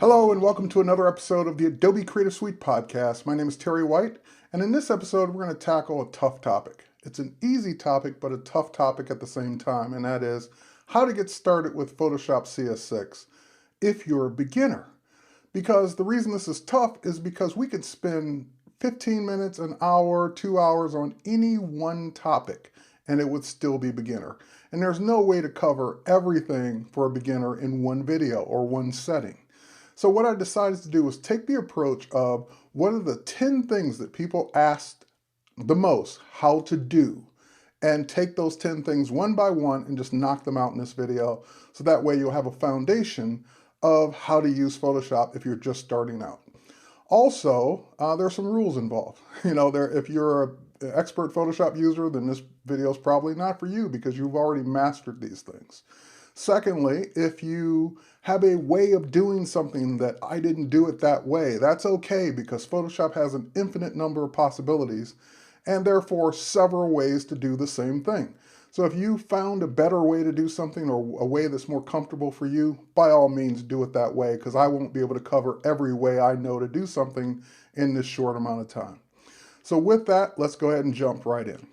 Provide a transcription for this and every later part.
Hello and welcome to another episode of the Adobe Creative Suite podcast. My name is Terry White, and in this episode we're going to tackle a tough topic. It's an easy topic, but a tough topic at the same time, and that is how to get started with Photoshop CS6 if you're a beginner. Because the reason this is tough is because we could spend 15 minutes, an hour, 2 hours on any one topic, and it would still be beginner. And there's no way to cover everything for a beginner in one video or one setting. So what I decided to do was take the approach of what are the 10 things that people asked the most how to do, and take those 10 things one by one and just knock them out in this video. So that way you'll have a foundation of how to use Photoshop if you're just starting out. Also, there are some rules involved. If you're an expert Photoshop user, then this video is probably not for you because you've already mastered these things. Secondly, if you have a way of doing something that I didn't do it that way, that's okay because Photoshop has an infinite number of possibilities and therefore several ways to do the same thing. So if you found a better way to do something or a way that's more comfortable for you, by all means do it that way because I won't be able to cover every way I know to do something in this short amount of time. So with that, let's go ahead and jump right in.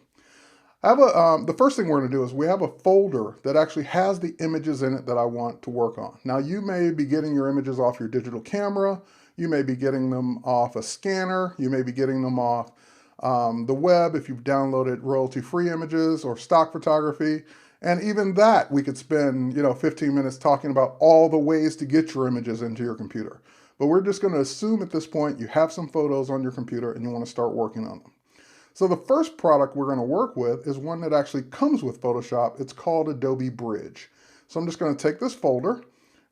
The first thing we're going to do is we have a folder that actually has the images in it that I want to work on. Now you may be getting your images off your digital camera, you may be getting them off a scanner, you may be getting them off the web if you've downloaded royalty-free images or stock photography. And even that we could spend 15 minutes talking about all the ways to get your images into your computer. But we're just going to assume at this point you have some photos on your computer and you want to start working on them. So the first product we're going to work with is one that actually comes with Photoshop. It's called Adobe Bridge. So I'm just going to take this folder,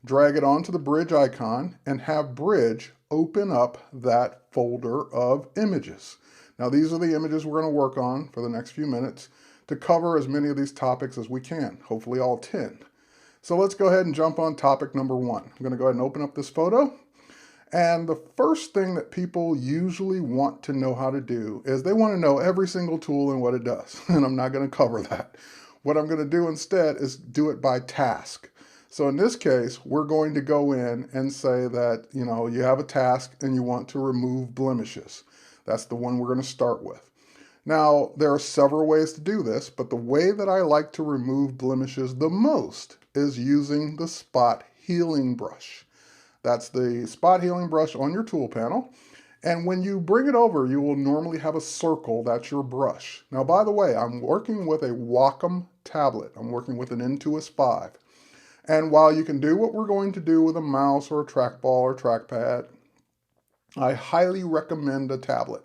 drag it onto the Bridge icon, and have Bridge open up that folder of images. Now these are the images we're going to work on for the next few minutes to cover as many of these topics as we can, hopefully all 10. So let's go ahead and jump on topic number 1. I'm going to go ahead and open up this photo. And the first thing that people usually want to know how to do is they want to know every single tool and what it does. And I'm not going to cover that. What I'm going to do instead is do it by task. So in this case, we're going to go in and say that, you have a task and you want to remove blemishes. That's the one we're going to start with. Now, there are several ways to do this, but the way that I like to remove blemishes the most is using the spot healing brush. That's the spot healing brush on your tool panel. And when you bring it over, you will normally have a circle. That's your brush. Now, by the way, I'm working with a Wacom tablet. I'm working with an Intuos 5. And while you can do what we're going to do with a mouse or a trackball or trackpad, I highly recommend a tablet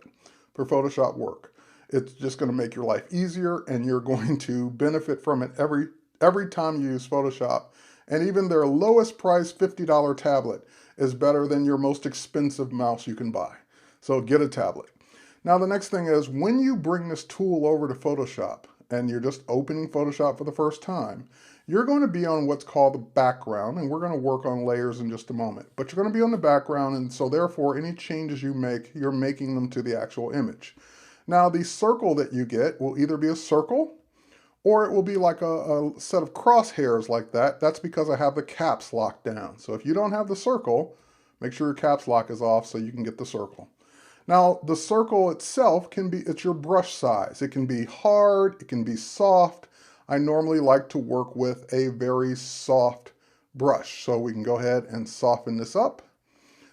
for Photoshop work. It's just going to make your life easier and you're going to benefit from it every time you use Photoshop. And even their lowest price $50 tablet is better than your most expensive mouse you can buy. So get a tablet. Now the next thing is when you bring this tool over to Photoshop and you're just opening Photoshop for the first time, you're going to be on what's called the background, and we're going to work on layers in just a moment. But you're going to be on the background, and so therefore any changes you make, you're making them to the actual image. Now the circle that you get will either be a circle or it will be like a set of crosshairs like that. That's because I have the caps locked down. So if you don't have the circle, make sure your caps lock is off so you can get the circle. Now, the circle itself it's your brush size. It can be hard, it can be soft. I normally like to work with a very soft brush. So we can go ahead and soften this up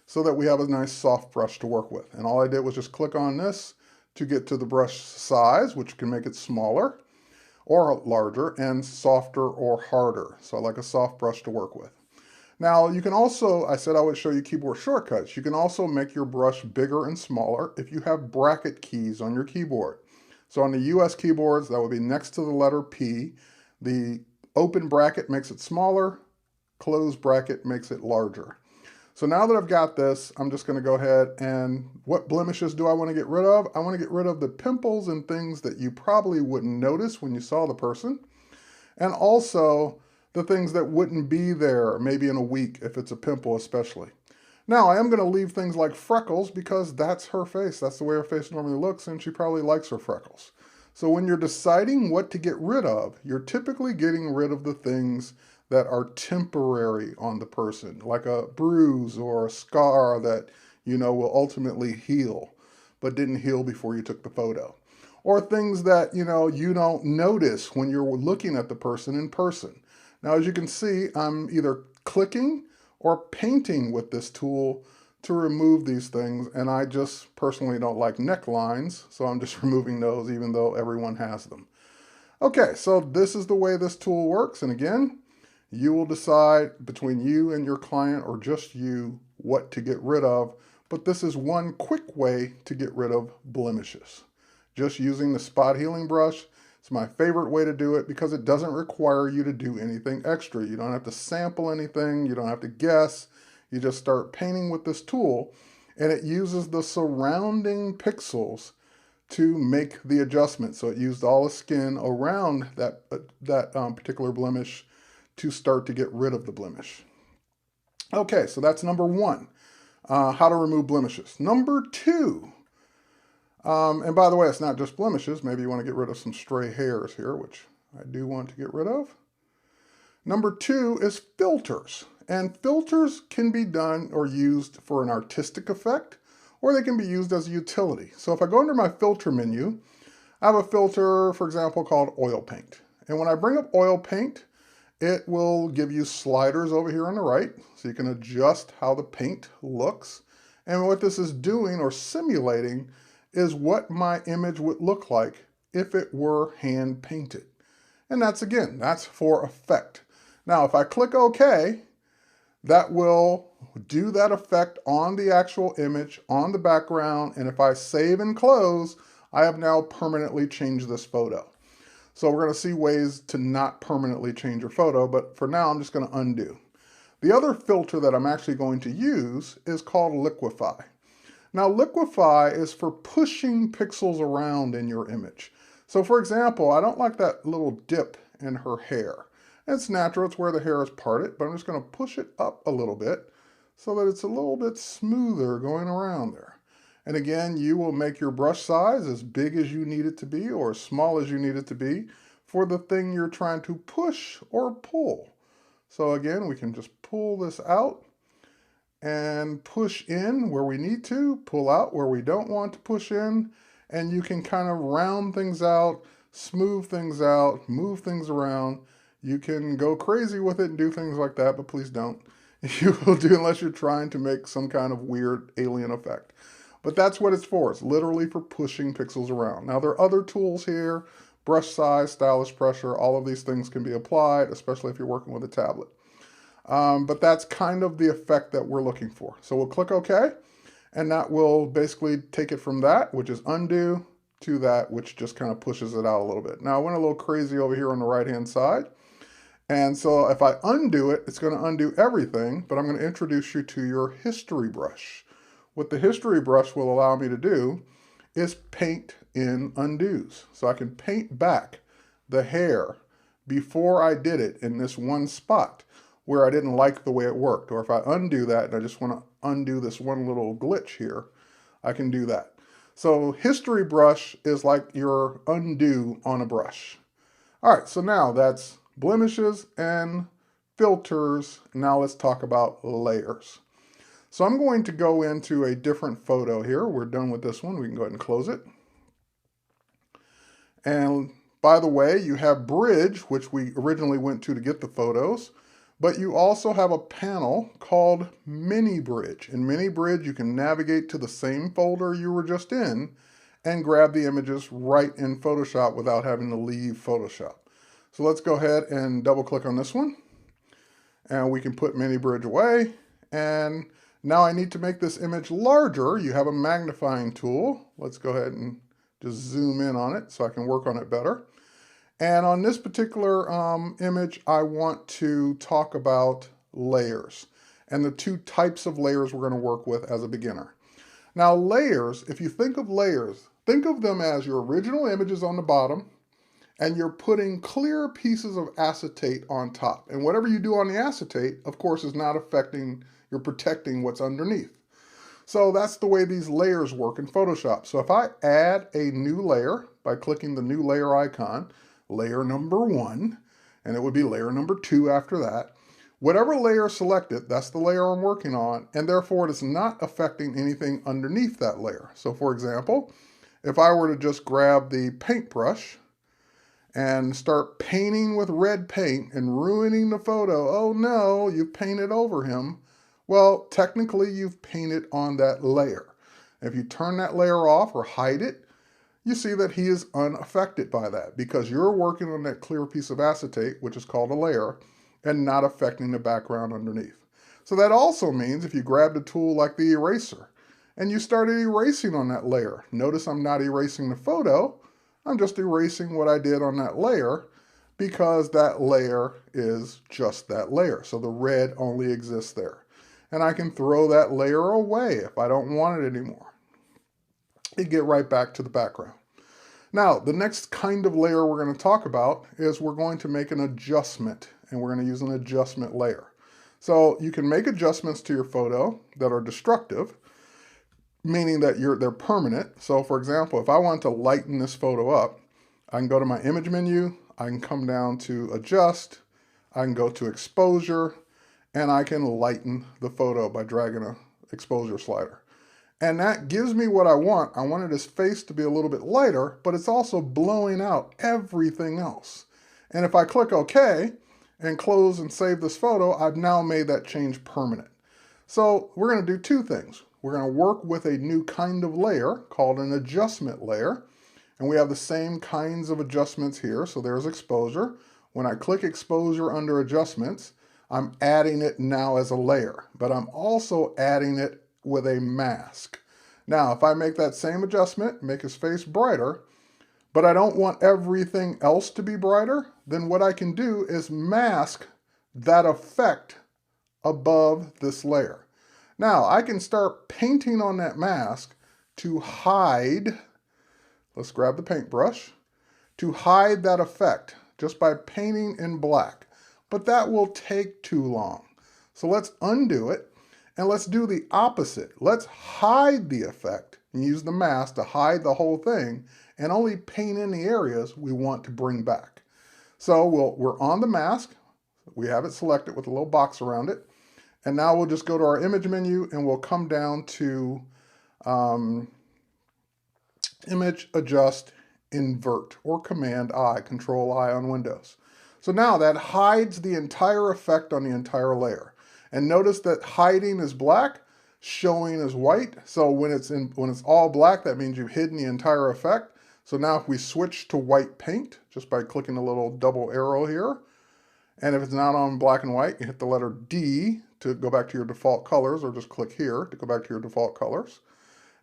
so that we have a nice soft brush to work with. And all I did was just click on this to get to the brush size, which can make it smaller or larger, and softer or harder. So I like a soft brush to work with. Now you can also, I said I would show you keyboard shortcuts. You can also make your brush bigger and smaller if you have bracket keys on your keyboard. So on the US keyboards, that would be next to the letter P. The open bracket makes it smaller, closed bracket makes it larger. So now that I've got this, I'm just going to go ahead and what blemishes do I want to get rid of? I want to get rid of the pimples and things that you probably wouldn't notice when you saw the person. And also the things that wouldn't be there maybe in a week if it's a pimple especially. Now I am going to leave things like freckles because that's her face. That's the way her face normally looks and she probably likes her freckles. So when you're deciding what to get rid of, you're typically getting rid of the things that are temporary on the person, like a bruise or a scar that, will ultimately heal, but didn't heal before you took the photo. Or things that, you don't notice when you're looking at the person in person. Now, as you can see, I'm either clicking or painting with this tool to remove these things, and I just personally don't like necklines, so I'm just removing those even though everyone has them. Okay, so this is the way this tool works, and again, you will decide between you and your client, or just you, what to get rid of, but this is one quick way to get rid of blemishes. Just using the spot healing brush. It's my favorite way to do it because it doesn't require you to do anything extra. You don't have to sample anything, you don't have to guess. You just start painting with this tool, and it uses the surrounding pixels to make the adjustment. So it used all the skin around that particular blemish to start to get rid of the blemish. Okay, so that's number one, how to remove blemishes. Number two, and by the way, it's not just blemishes. Maybe you want to get rid of some stray hairs here, which I do want to get rid of. Number two is filters. And filters can be done or used for an artistic effect, or they can be used as a utility. So if I go under my filter menu, I have a filter, for example, called oil paint. And when I bring up oil paint, it will give you sliders over here on the right, so you can adjust how the paint looks. And what this is doing or simulating is what my image would look like if it were hand painted. And that's for effect. Now, if I click OK, that will do that effect on the actual image, on the background, and if I save and close, I have now permanently changed this photo. So we're going to see ways to not permanently change your photo, but for now I'm just going to undo. The other filter that I'm actually going to use is called Liquify. Now, Liquify is for pushing pixels around in your image. So for example, I don't like that little dip in her hair. It's natural, it's where the hair is parted, but I'm just going to push it up a little bit so that it's a little bit smoother going around there. And again, you will make your brush size as big as you need it to be or as small as you need it to be for the thing you're trying to push or pull. So again, we can just pull this out and push in where we need to, pull out where we don't want to push in, and you can kind of round things out, smooth things out, move things around. You can go crazy with it and do things like that, but please don't. You will do unless you're trying to make some kind of weird alien effect. But that's what it's for. It's literally for pushing pixels around. Now, there are other tools here, brush size, stylus pressure, all of these things can be applied, especially if you're working with a tablet. But that's kind of the effect that we're looking for. So we'll click OK, and that will basically take it from that, which is undo, to that, which just kind of pushes it out a little bit. Now, I went a little crazy over here on the right-hand side. And so if I undo it, it's going to undo everything, but I'm going to introduce you to your history brush. What the history brush will allow me to do is paint in undos. So I can paint back the hair before I did it in this one spot where I didn't like the way it worked. Or if I undo that and I just want to undo this one little glitch here, I can do that. So history brush is like your undo on a brush. All right, so now that's blemishes and filters. Now let's talk about layers. So I'm going to go into a different photo here. We're done with this one. We can go ahead and close it. And by the way, you have Bridge, which we originally went to get the photos, but you also have a panel called Mini Bridge. In Mini Bridge, you can navigate to the same folder you were just in and grab the images right in Photoshop without having to leave Photoshop. So let's go ahead and double click on this one. And we can put Mini Bridge away. And now I need to make this image larger. You have a magnifying tool. Let's go ahead and just zoom in on it so I can work on it better. And on this particular image, I want to talk about layers and the two types of layers we're going to work with as a beginner. Now layers, if you think of layers, think of them as your original images on the bottom, and you're putting clear pieces of acetate on top. And whatever you do on the acetate, of course, is not affecting, you're protecting what's underneath. So that's the way these layers work in Photoshop. So if I add a new layer by clicking the new layer icon, layer number 1, and it would be layer number 2 after that. Whatever layer selected, that's the layer I'm working on, and therefore it is not affecting anything underneath that layer. So for example, if I were to just grab the paintbrush and start painting with red paint and ruining the photo, oh no, you've painted over him. Well, technically you've painted on that layer. If you turn that layer off or hide it, you see that he is unaffected by that because you're working on that clear piece of acetate, which is called a layer, and not affecting the background underneath. So that also means if you grabbed a tool like the eraser and you started erasing on that layer, notice I'm not erasing the photo, I'm just erasing what I did on that layer because that layer is just that layer. So the red only exists there. And I can throw that layer away if I don't want it anymore. You get right back to the background. Now, the next kind of layer we're going to talk about is we're going to make an adjustment, and we're going to use an adjustment layer. So you can make adjustments to your photo that are destructive, meaning that they're permanent. So for example, if I want to lighten this photo up, I can go to my image menu, I can come down to adjust, I can go to exposure, and I can lighten the photo by dragging an exposure slider. And that gives me what I want. I wanted his face to be a little bit lighter, but it's also blowing out everything else. And if I click OK and close and save this photo, I've now made that change permanent. So we're going to do two things. We're going to work with a new kind of layer called an adjustment layer. And we have the same kinds of adjustments here. So there's exposure. When I click exposure under adjustments, I'm adding it now as a layer, but I'm also adding it with a mask. Now, if I make that same adjustment, make his face brighter, but I don't want everything else to be brighter, then what I can do is mask that effect above this layer. Now, I can start painting on that mask to hide, let's grab the paintbrush, to hide that effect just by painting in black. But that will take too long. So let's undo it and let's do the opposite. Let's hide the effect and use the mask to hide the whole thing and only paint in the areas we want to bring back. So we're on the mask. We have it selected with a little box around it. And now we'll just go to our image menu and we'll come down to image, adjust, invert, or Command I, Control I on Windows. So now that hides the entire effect on the entire layer. And notice that hiding is black, showing is white. So when it's all black, that means you've hidden the entire effect. So now if we switch to white paint, just by clicking the little double arrow here, and if it's not on black and white, you hit the letter D to go back to your default colors, or just click here to go back to your default colors.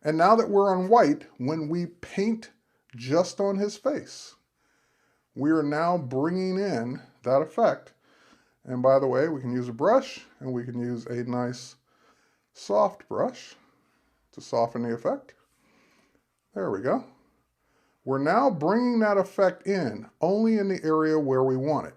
And now that we're on white, when we paint just on his face, we are now bringing in that effect. And by the way, we can use a brush, and we can use a nice soft brush to soften the effect. There we go. We're now bringing that effect in only in the area where we want it.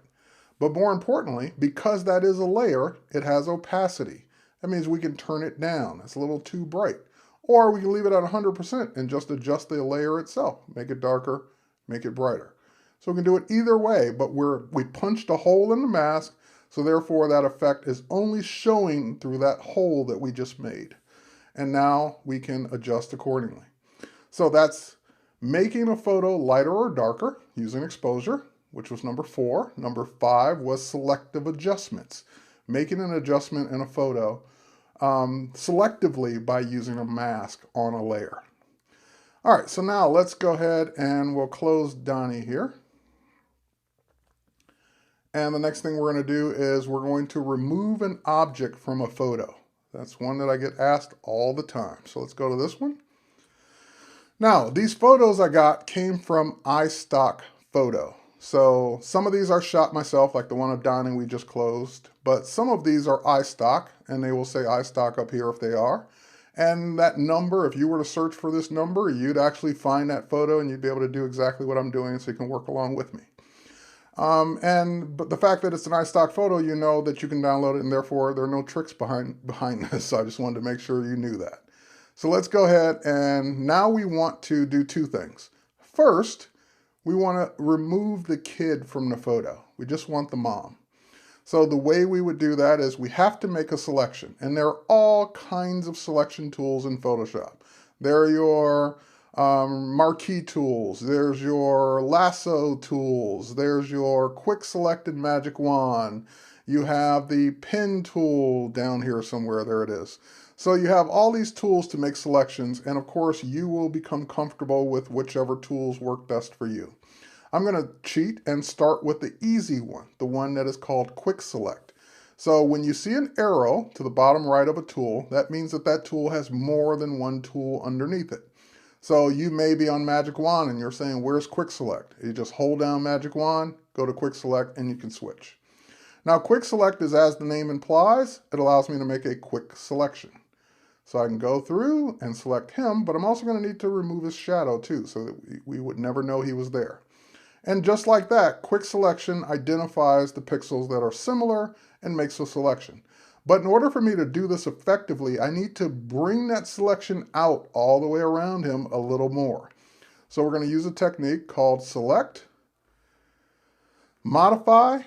But more importantly, because that is a layer, it has opacity. That means we can turn it down. It's a little too bright. Or we can leave it at 100% and just adjust the layer itself. Make it darker, make it brighter. So we can do it either way, but we punched a hole in the mask, so therefore that effect is only showing through that hole that we just made. And now we can adjust accordingly. So that's making a photo lighter or darker using exposure, which was number 4. Number 5 was selective adjustments, making an adjustment in a photo selectively by using a mask on a layer. All right, so now let's go ahead and we'll close Donnie here. And the next thing we're going to do is we're going to remove an object from a photo. That's one that I get asked all the time. So let's go to this one. Now, these photos I got came from iStock Photo. So some of these are shot myself, like the one of Donnie we just closed, but some of these are iStock, and they will say iStock up here if they are. And that number, if you were to search for this number, you'd actually find that photo and you'd be able to do exactly what I'm doing so you can work along with me. But the fact that it's an iStock photo, you know that you can download it, and therefore there are no tricks behind this. So I just wanted to make sure you knew that. So let's go ahead, and now we want to do two things. First, We want to remove the kid from the photo. We just want the mom. So the way we would do that is we have to make a selection. And there are all kinds of selection tools in Photoshop. There are your marquee tools. There's your lasso tools. There's your quick selected magic wand. You have the pen tool down here somewhere. There it is. So you have all these tools to make selections. And of course, you will become comfortable with whichever tools work best for you. I'm going to cheat and start with the easy one, the one that is called Quick Select. So when you see an arrow to the bottom right of a tool, that means that that tool has more than one tool underneath it. So you may be on Magic Wand and you're saying, where's Quick Select? You just hold down Magic Wand, go to Quick Select, and you can switch. Now Quick Select is, as the name implies, it allows me to make a quick selection. So I can go through and select him, but I'm also going to need to remove his shadow too, so that we would never know he was there. And just like that, quick selection identifies the pixels that are similar and makes a selection. But in order for me to do this effectively, I need to bring that selection out all the way around him a little more. So we're going to use a technique called Select, Modify,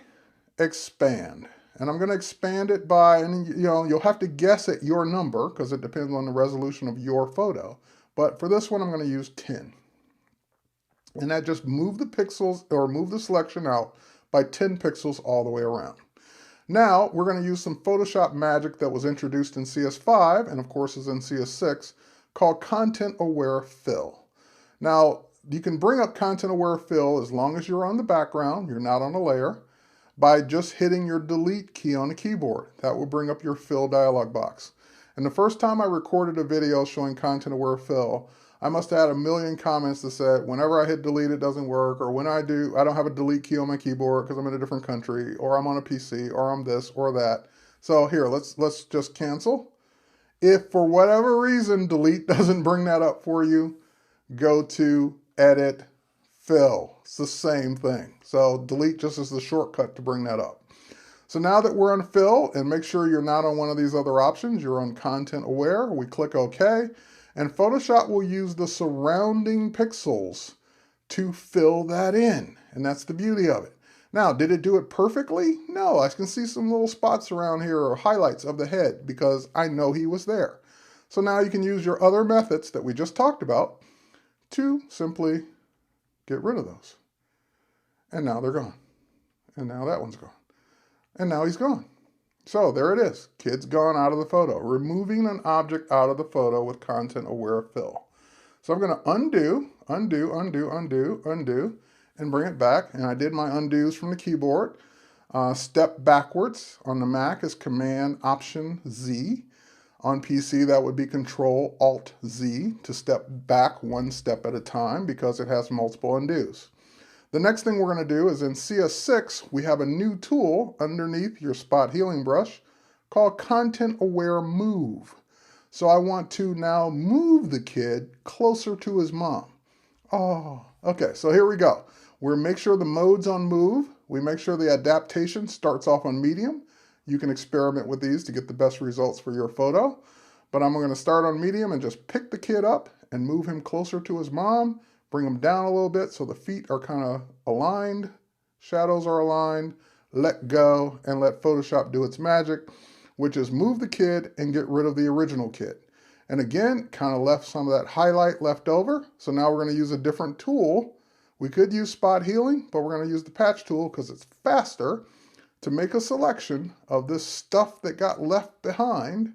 Expand. And I'm going to expand it by, and you'll have to guess at your number because it depends on the resolution of your photo. But for this one, I'm going to use 10. And that just move the pixels or move the selection out by 10 pixels all the way around. Now we're going to use some Photoshop magic that was introduced in CS5 and of course is in CS6 called Content Aware Fill. Now you can bring up Content Aware Fill as long as you're on the background, you're not on a layer, by just hitting your delete key on the keyboard. That will bring up your fill dialog box. And the first time I recorded a video showing Content Aware Fill, I must have had a million comments that said, whenever I hit delete, it doesn't work, or when I do, I don't have a delete key on my keyboard because I'm in a different country, or I'm on a PC, or I'm this or that. So here, let's just cancel. If for whatever reason delete doesn't bring that up for you, go to edit, fill. It's the same thing. So delete just is the shortcut to bring that up. So now that we're on fill, and make sure you're not on one of these other options, you're on content aware, we click OK. And Photoshop will use the surrounding pixels to fill that in. And that's the beauty of it. Now, did it do it perfectly? No, I can see some little spots around here or highlights of the head because I know he was there. So now you can use your other methods that we just talked about to simply get rid of those. And now they're gone. And now that one's gone. And now he's gone. So there it is. Kid's gone out of the photo. Removing an object out of the photo with Content Aware Fill. So I'm going to undo, and bring it back. And I did my undos from the keyboard. Step backwards on the Mac is Command Option Z. On PC, that would be Control Alt Z to step back one step at a time because it has multiple undos. The next thing we're going to do is in CS6, we have a new tool underneath your spot healing brush called Content Aware Move. So I want to now move the kid closer to his mom. Oh, okay, so here we go. We'll make sure the mode's on move. We make sure the adaptation starts off on medium. You can experiment with these to get the best results for your photo. But I'm going to start on medium and just pick the kid up and move him closer to his mom. Bring them down a little bit so the feet are kind of aligned, shadows are aligned, let go, and let Photoshop do its magic, which is move the kid and get rid of the original kid. And again, kind of left some of that highlight left over. So now we're going to use a different tool. We could use spot healing, but we're going to use the patch tool because it's faster to make a selection of this stuff that got left behind.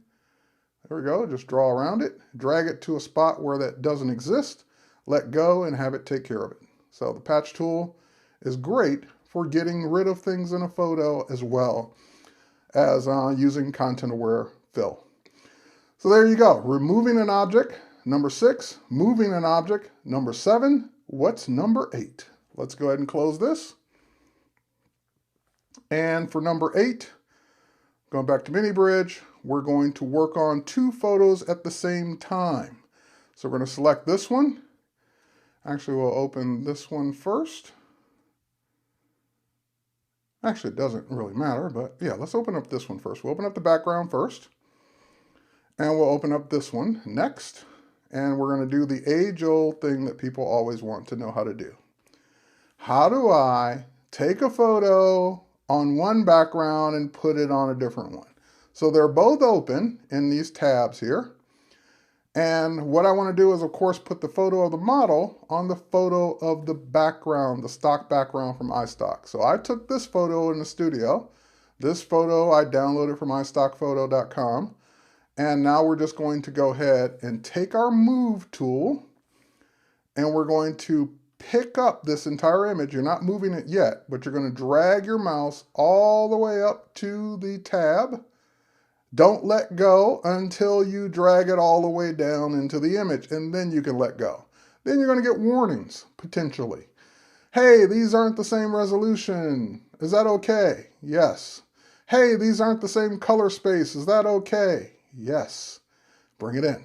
There we go, just draw around it, drag it to a spot where that doesn't exist, let go and have it take care of it. So the patch tool is great for getting rid of things in a photo as well as using Content Aware Fill. So there you go, removing an object, number 6, moving an object, number 7. What's number 8? Let's go ahead and close this. And for number 8, going back to Mini Bridge, we're going to work on 2 photos at the same time. So we're going to select this one. Actually, we'll open this one first. Actually, it doesn't really matter, but yeah, let's open up this one first. We'll open up the background first. And we'll open up this one next. And we're going to do the age-old thing that people always want to know how to do. How do I take a photo on one background and put it on a different one? So they're both open in these tabs here. And what I want to do is, of course, put the photo of the model on the photo of the background, the stock background from iStock. So I took this photo in the studio. This photo I downloaded from iStockphoto.com. And now we're just going to go ahead and take our Move tool, and we're going to pick up this entire image. You're not moving it yet, but you're going to drag your mouse all the way up to the tab. Don't let go until you drag it all the way down into the image, and then you can let go. Then you're going to get warnings, potentially. Hey, these aren't the same resolution. Is that okay? Yes. Hey, these aren't the same color space. Is that okay? Yes. Bring it in.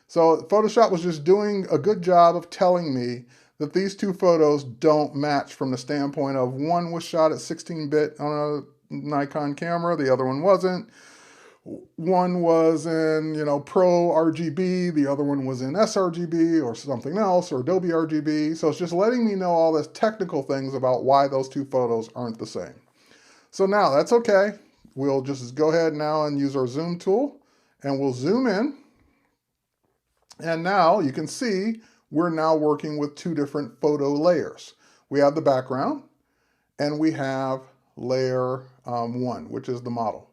So Photoshop was just doing a good job of telling me that these two photos don't match from the standpoint of one was shot at 16-bit on a Nikon camera, the other one wasn't. One was in, Pro RGB, the other one was in sRGB or something else, or Adobe RGB. So it's just letting me know all this technical things about why those two photos aren't the same. So now that's okay. We'll just go ahead now and use our zoom tool, and we'll zoom in. And now you can see we're now working with two different photo layers. We have the background, and we have layer 1, which is the model.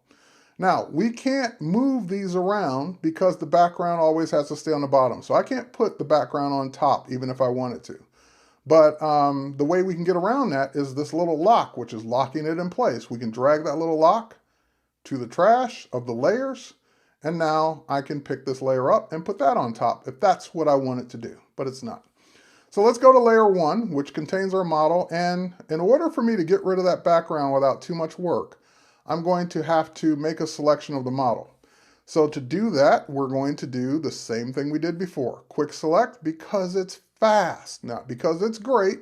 Now, we can't move these around because the background always has to stay on the bottom. So I can't put the background on top even if I wanted to. But the way we can get around that is this little lock, which is locking it in place. We can drag that little lock to the trash of the layers, and now I can pick this layer up and put that on top if that's what I want it to do, but it's not. So let's go to layer 1, which contains our model, and in order for me to get rid of that background without too much work, I'm going to have to make a selection of the model. So to do that, we're going to do the same thing we did before. Quick select because it's fast, not because it's great,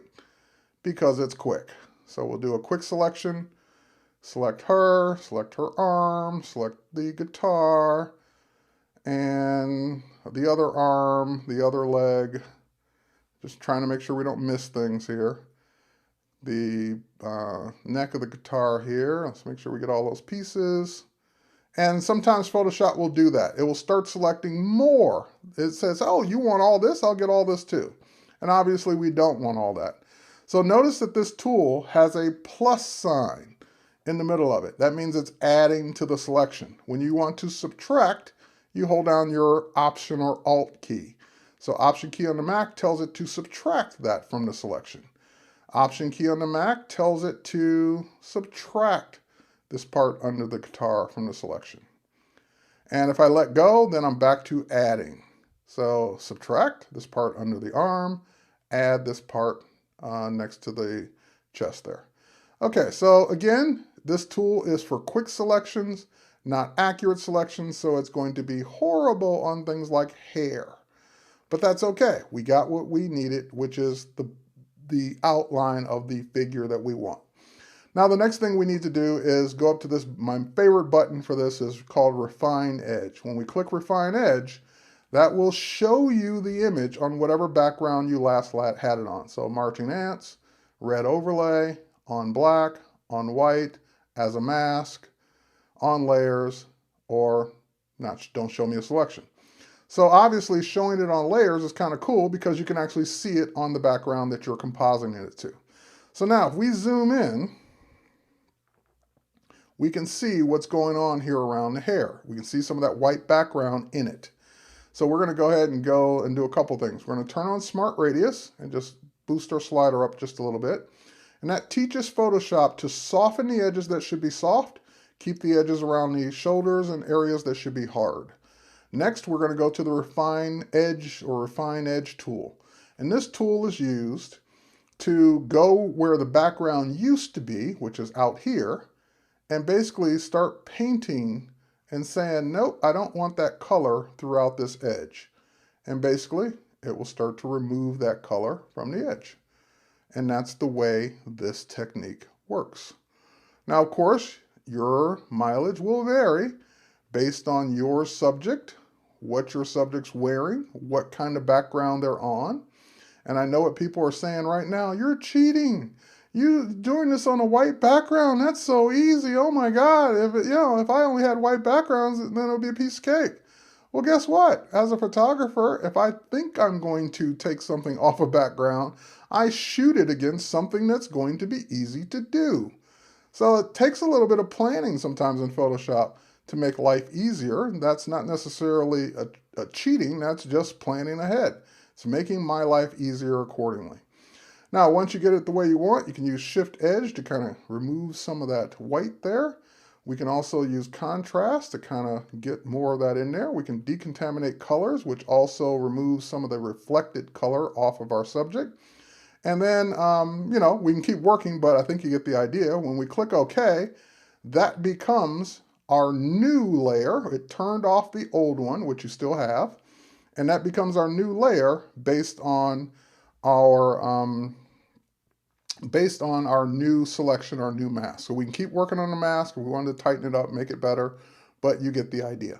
because it's quick. So we'll do a quick selection, select her arm, select the guitar, and the other arm, the other leg. Just trying to make sure we don't miss things here. The neck of the guitar here. Let's make sure we get all those pieces. And sometimes Photoshop will do that. It will start selecting more. It says, oh, you want all this? I'll get all this too. And obviously we don't want all that. So notice that this tool has a plus sign in the middle of it. That means it's adding to the selection. When you want to subtract, you hold down your Option or Alt key. So Option key on the Mac tells it to subtract that from the selection. Option key on the Mac tells it to subtract this part under the guitar from the selection. And if I let go, then I'm back to adding. So subtract this part under the arm, add this part next to the chest there. Okay, so again, this tool is for quick selections, not accurate selections, so it's going to be horrible on things like hair. But that's okay. We got what we needed, which is the outline of the figure that we want. Now the next thing we need to do is go up to this, my favorite button for this is called Refine Edge. When we click Refine Edge, that will show you the image on whatever background you last had it on. So marching ants, red overlay, on black, on white, as a mask, on layers, or not, don't show me a selection. So obviously showing it on layers is kind of cool because you can actually see it on the background that you're compositing it to. So now if we zoom in, we can see what's going on here around the hair. We can see some of that white background in it. So we're going to go ahead and do a couple things. We're going to turn on Smart Radius and just boost our slider up just a little bit. And that teaches Photoshop to soften the edges that should be soft, keep the edges around the shoulders and areas that should be hard. Next, we're going to go to the Refine Edge tool. And this tool is used to go where the background used to be, which is out here, and basically start painting and saying, nope, I don't want that color throughout this edge. And basically, it will start to remove that color from the edge. And that's the way this technique works. Now, of course, your mileage will vary based on your subject, what your subject's wearing, what kind of background they're on. And I know what people are saying right now. You're cheating. You doing this on a white background. That's so easy. Oh my God. If I only had white backgrounds, then it would be a piece of cake. Well, guess what? As a photographer, if I think I'm going to take something off a background, I shoot it against something that's going to be easy to do. So it takes a little bit of planning sometimes in Photoshop to make life easier. That's not necessarily a cheating, that's just planning ahead. It's making my life easier accordingly. Now, once you get it the way you want, you can use Shift Edge to kind of remove some of that white there. We can also use contrast to kind of get more of that in there. We can decontaminate colors, which also removes some of the reflected color off of our subject. And then, we can keep working, but I think you get the idea. When we click OK, that becomes our new layer. It turned off the old one, which you still have, and that becomes our new layer based on our new selection, our new mask. So we can keep working on the mask. If we wanted to tighten it up, make it better, but you get the idea.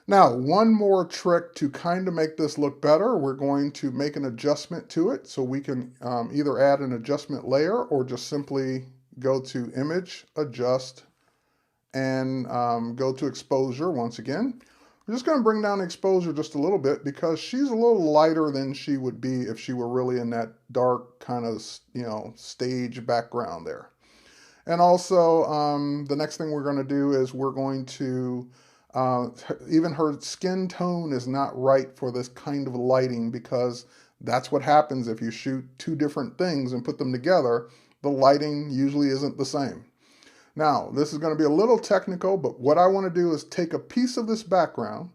Now, one more trick to kind of make this look better, we're going to make an adjustment to it. So we can either add an adjustment layer or just simply go to Image, Adjust, and go to Exposure once again. We're just going to bring down the exposure just a little bit because she's a little lighter than she would be if she were really in that dark kind of, stage background there. And also, the next thing we're going to do is we're going to, even her skin tone is not right for this kind of lighting because that's what happens if you shoot two different things and put them together. The lighting usually isn't the same. Now, this is going to be a little technical, but what I want to do is take a piece of this background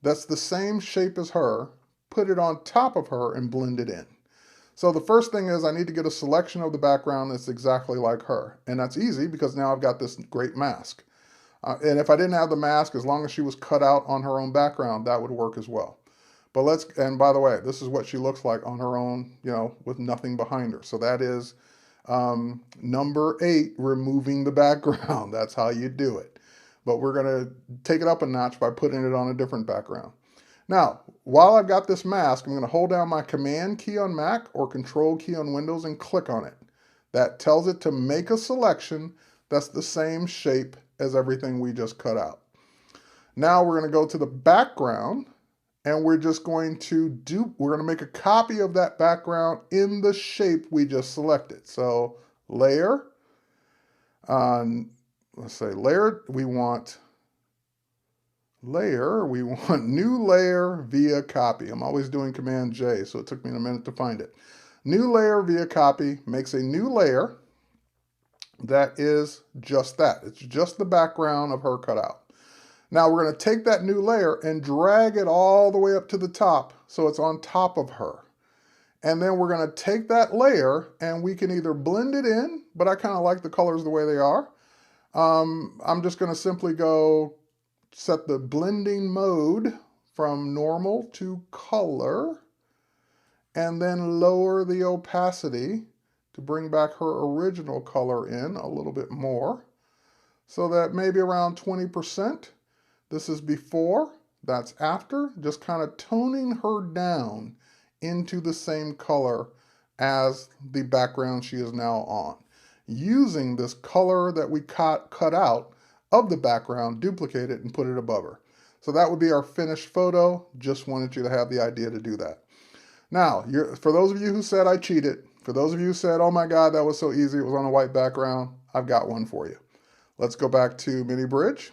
that's the same shape as her, put it on top of her, and blend it in. So the first thing is I need to get a selection of the background that's exactly like her. And that's easy because now I've got this great mask. And if I didn't have the mask, as long as she was cut out on her own background, that would work as well. But and by the way, this is what she looks like on her own, with nothing behind her. So that is number 8, removing the background. That's how you do it. But we're going to take it up a notch by putting it on a different background. Now, while I've got this mask, I'm going to hold down my Command key on Mac or Control key on Windows and click on it. That tells it to make a selection that's the same shape as everything we just cut out. Now we're going to go to the background and we're just going to make a copy of that background in the shape we just selected. So layer, let's say layer, we want new layer via copy. I'm always doing Command J, so it took me a minute to find it. New layer via copy makes a new layer that is just that. It's just the background of her cut out. Now we're going to take that new layer and drag it all the way up to the top so it's on top of her. And then we're going to take that layer and we can either blend it in, but I kind of like the colors the way they are. I'm just going to simply set the blending mode from normal to color and then lower the opacity to bring back her original color in a little bit more so that maybe around 20%. This is before, that's after, just kind of toning her down into the same color as the background she is now on. Using this color that we cut out of the background, duplicate it and put it above her. So that would be our finished photo. Just wanted you to have the idea to do that. Now, for those of you who said I cheated, for those of you who said, oh my God, that was so easy, it was on a white background, I've got one for you. Let's go back to Mini Bridge.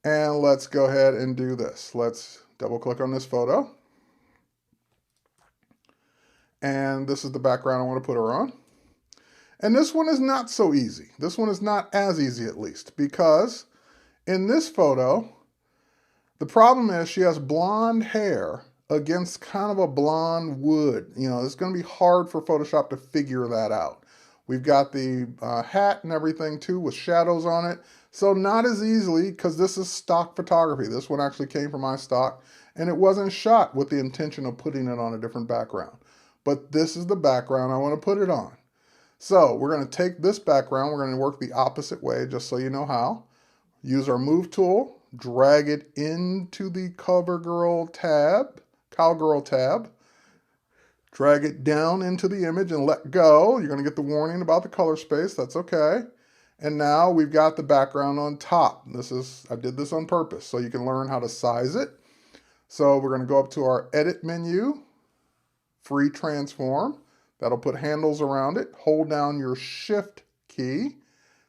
And let's go ahead and do this. Let's double click on this photo. And this is the background I want to put her on. And this one is not so easy. This one is not as easy, at least, because in this photo, the problem is she has blonde hair against kind of a blonde wood. It's going to be hard for Photoshop to figure that out. We've got the hat and everything too with shadows on it. So not as easily, because this is stock photography. This one actually came from my stock, and it wasn't shot with the intention of putting it on a different background. But this is the background I want to put it on. So we're going to take this background, we're going to work the opposite way, just so you know how. Use our Move tool, drag it into the Cowgirl tab, Drag it down into the image and let go. You're going to get the warning about the color space. That's okay. And now we've got the background on top. I did this on purpose so you can learn how to size it. So we're going to go up to our edit menu, free transform. That'll put handles around it. Hold down your shift key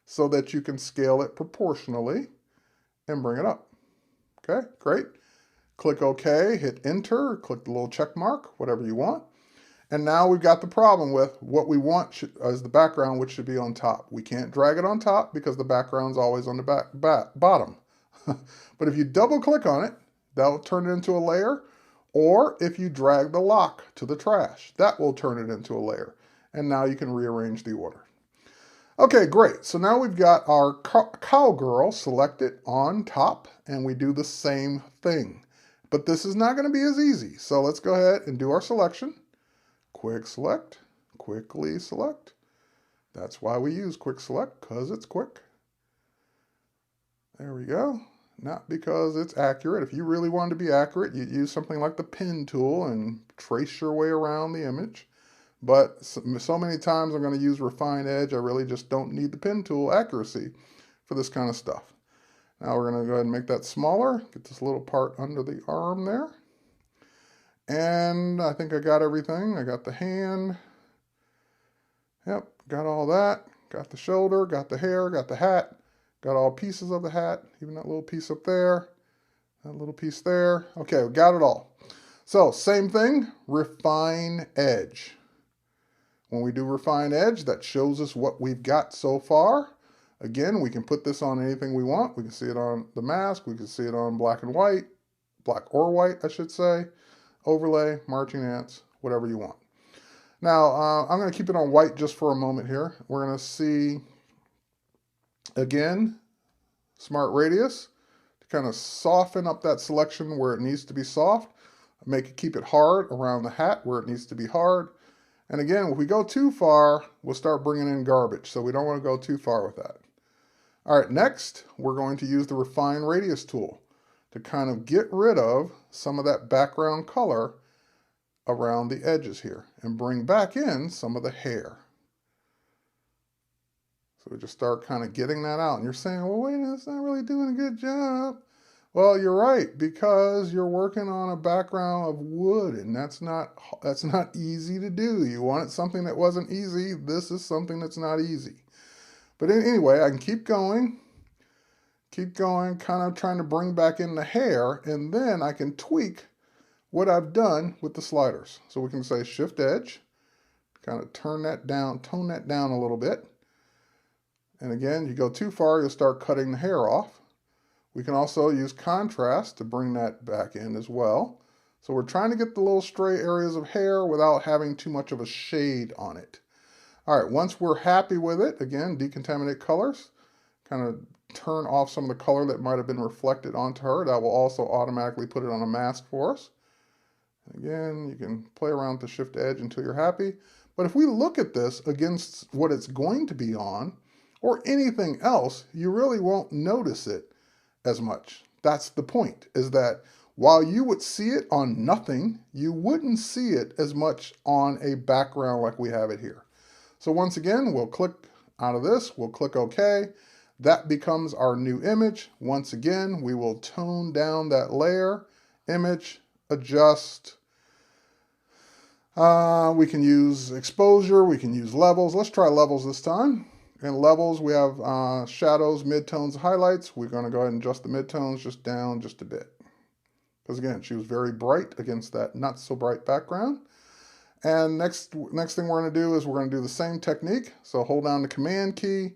so that you can scale it proportionally and bring it up. Okay, great. Click OK, hit enter, click the little check mark, whatever you want. And now we've got the problem with what we want as the background, which should be on top. We can't drag it on top because the background's always on the bottom. But if you double click on it, that'll turn it into a layer. Or if you drag the lock to the trash, that will turn it into a layer. And now you can rearrange the order. Okay, great. So now we've got our cowgirl selected on top, and we do the same thing. But this is not going to be as easy. So let's go ahead and do our selection. Quick select, quickly select. That's why we use quick select, because it's quick. There we go. Not because it's accurate. If you really wanted to be accurate, you'd use something like the pen tool and trace your way around the image. But so many times I'm going to use refine edge, I really just don't need the pen tool accuracy for this kind of stuff. Now we're going to go ahead and make that smaller, get this little part under the arm there. And I think I got everything. I got the hand. Yep, got all that. Got the shoulder, got the hair, got the hat. Got all pieces of the hat, even that little piece up there, that little piece there. Okay, we got it all. So same thing, refine edge. When we do refine edge, that shows us what we've got so far. Again, we can put this on anything we want. We can see it on the mask. We can see it on black and white, black or white, I should say. Overlay, marching ants, whatever you want. Now, I'm going to keep it on white just for a moment here. We're going to see, again, smart radius to kind of soften up that selection where it needs to be soft. Keep it hard around the hat where it needs to be hard. And again, if we go too far, we'll start bringing in garbage. So we don't want to go too far with that. All right, next, we're going to use the refine radius tool to kind of get rid of some of that background color around the edges here and bring back in some of the hair. So we just start kind of getting that out. And you're saying, well, wait, that's not really doing a good job. Well, you're right, because you're working on a background of wood, and that's not easy to do. You wanted something that wasn't easy. This is something that's not easy. But anyway, I can keep going, kind of trying to bring back in the hair, and then I can tweak what I've done with the sliders. So we can say Shift Edge, kind of tone that down a little bit. And again, you go too far, you'll start cutting the hair off. We can also use contrast to bring that back in as well. So we're trying to get the little stray areas of hair without having too much of a shade on it. All right, once we're happy with it, again, decontaminate colors, kind of turn off some of the color that might have been reflected onto her. That will also automatically put it on a mask for us. Again, you can play around with the Shift Edge until you're happy. But if we look at this against what it's going to be on, or anything else, you really won't notice it as much. That's the point, is that while you would see it on nothing, you wouldn't see it as much on a background like we have it here. So once again, we'll click out of this, we'll click OK. That becomes our new image. Once again, we will tone down that layer, image, adjust. We can use exposure, we can use levels. Let's try levels this time. In levels, we have shadows, midtones, highlights. We're going to go ahead and adjust the midtones just down just a bit. Because again, she was very bright against that not so bright background. And next thing we're going to do is we're going to do the same technique. So hold down the Command key,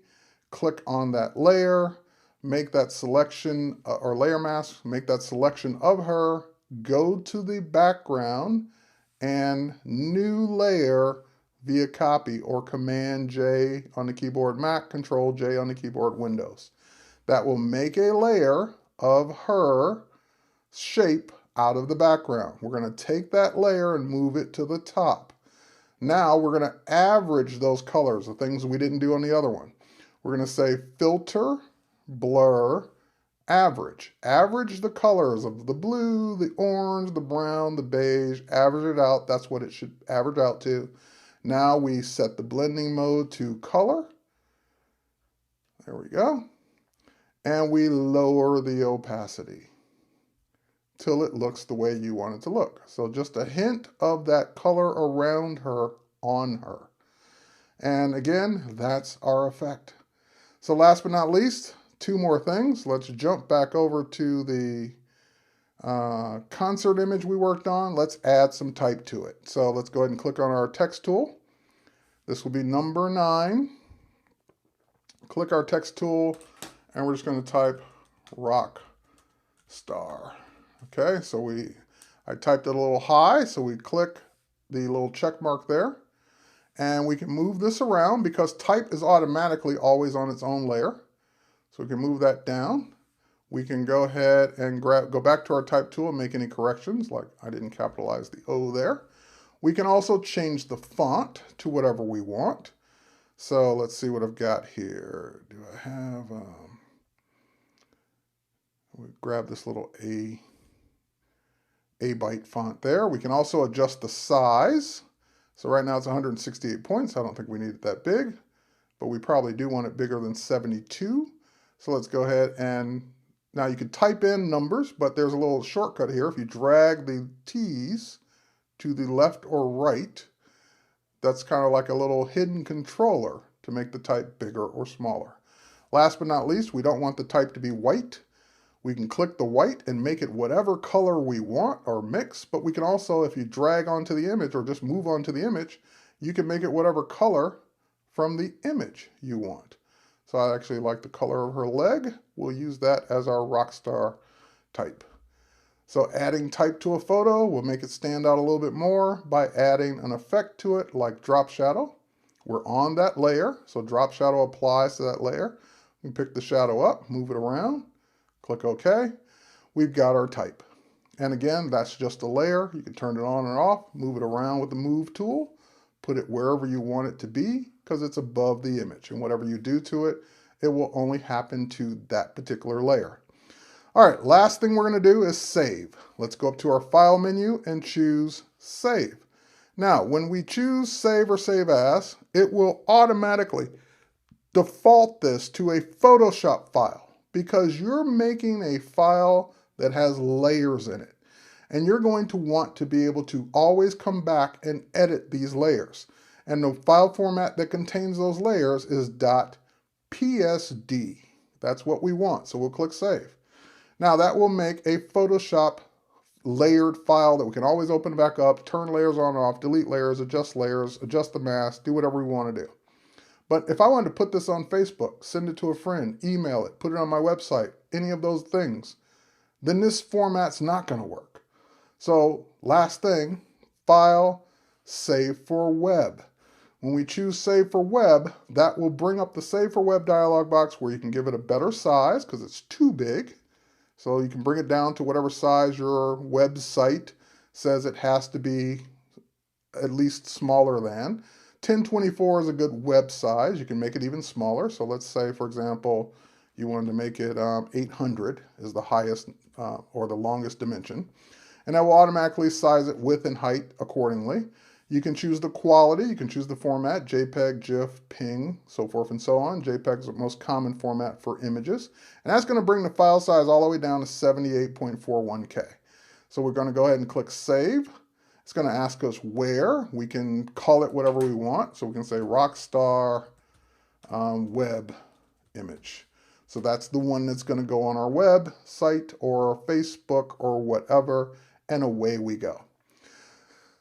click on that layer, make that selection or layer mask, make that selection of her, go to the background and new layer via copy or Command J on the keyboard Mac, Control J on the keyboard Windows. That will make a layer of her shape out of the background. We're going to take that layer and move it to the top. Now we're going to average those colors, the things we didn't do on the other one. We're going to say Filter, Blur, Average. Average the colors of the blue, the orange, the brown, the beige. Average it out. That's what it should average out to. Now we set the blending mode to color. There we go. And we lower the opacity till it looks the way you want it to look. So just a hint of that color around her on her. And again, that's our effect. So last but not least, two more things. Let's jump back over to the concert image we worked on. Let's add some type to it. So let's go ahead and click on our text tool. This will be number 9. Click our text tool, and we're just going to type rock star. Okay, so I typed it a little high, so we click the little check mark there. And we can move this around because type is automatically always on its own layer. So we can move that down. We can go ahead and go back to our type tool and make any corrections, like I didn't capitalize the O there. We can also change the font to whatever we want. So let's see what I've got here. Do I have, we grab this little A byte font there. We can also adjust the size. So right now it's 168 points. I don't think we need it that big, but we probably do want it bigger than 72. So let's go ahead and, now you can type in numbers, but there's a little shortcut here. If you drag the T's to the left or right, that's kind of like a little hidden controller to make the type bigger or smaller. Last but not least, we don't want the type to be white. We can click the white and make it whatever color we want or mix, but we can also, if you drag onto the image or just move onto the image, you can make it whatever color from the image you want. So I actually like the color of her leg. We'll use that as our rockstar type. So adding type to a photo will make it stand out a little bit more by adding an effect to it like drop shadow. We're on that layer, so drop shadow applies to that layer. We can pick the shadow up, move it around, click OK. We've got our type. And again, that's just a layer. You can turn it on and off, move it around with the move tool, put it wherever you want it to be because it's above the image. And whatever you do to it, it will only happen to that particular layer. All right, last thing we're going to do is save. Let's go up to our File menu and choose Save. Now, when we choose Save or Save As, it will automatically default this to a Photoshop file because you're making a file that has layers in it. And you're going to want to be able to always come back and edit these layers. And the file format that contains those layers is .psd. That's what we want, so we'll click Save. Now that will make a Photoshop layered file that we can always open back up, turn layers on and off, delete layers, adjust the mask, do whatever we want to do. But if I wanted to put this on Facebook, send it to a friend, email it, put it on my website, any of those things, then this format's not going to work. So last thing, File, Save for Web. When we choose Save for Web, that will bring up the Save for Web dialog box where you can give it a better size because it's too big. So you can bring it down to whatever size your website says it has to be, at least smaller than. 1024 is a good web size. You can make it even smaller. So let's say, for example, you wanted to make it 800 is the highest or the longest dimension. And that will automatically size it width and height accordingly. You can choose the quality, you can choose the format, JPEG, GIF, PNG, so forth and so on. JPEG is the most common format for images. And that's going to bring the file size all the way down to 78.41K. So we're going to go ahead and click Save. It's going to ask us where. We can call it whatever we want. So we can say Rockstar Web Image. So that's the one that's going to go on our website or Facebook or whatever, and away we go.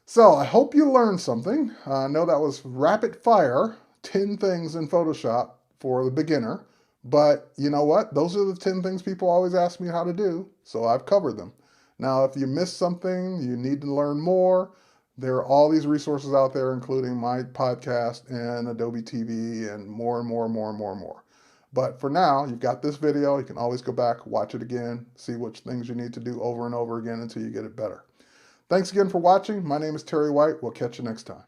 So I hope you learned something. I know that was rapid fire, 10 things in Photoshop for the beginner, but you know what? Those are the 10 things people always ask me how to do, so I've covered them. Now, if you missed something, you need to learn more, there are all these resources out there, including my podcast and Adobe TV and more and more and more and more and more. But for now, you've got this video. You can always go back, watch it again, see which things you need to do over and over again until you get it better. Thanks again for watching. My name is Terry White. We'll catch you next time.